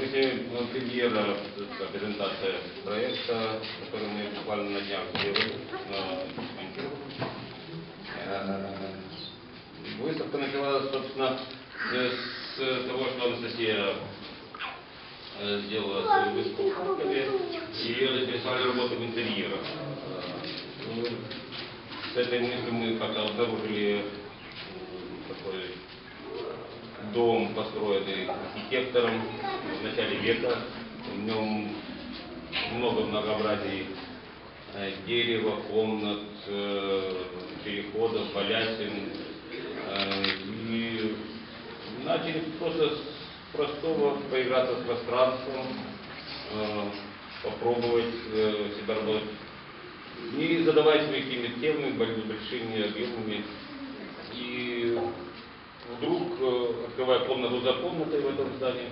сегодня премьера, презентация проекта, который мы буквально на днях сделали, Выставка началась, собственно, с того, что Анастасия сделала свою выставку в Харькове, и ее заинтересовали работы в интерьерах. С этой мыслью мы как-то обнаружили такой дом, построенный архитектором в начале века. В нем много многообразий дерева, комнат, переходов, балясин. И начали просто с простого поиграться с пространством, попробовать себя работать, не задавать свои какими-то темами большими, объемными. И вдруг, открывая комнату за комнатой в этом здании,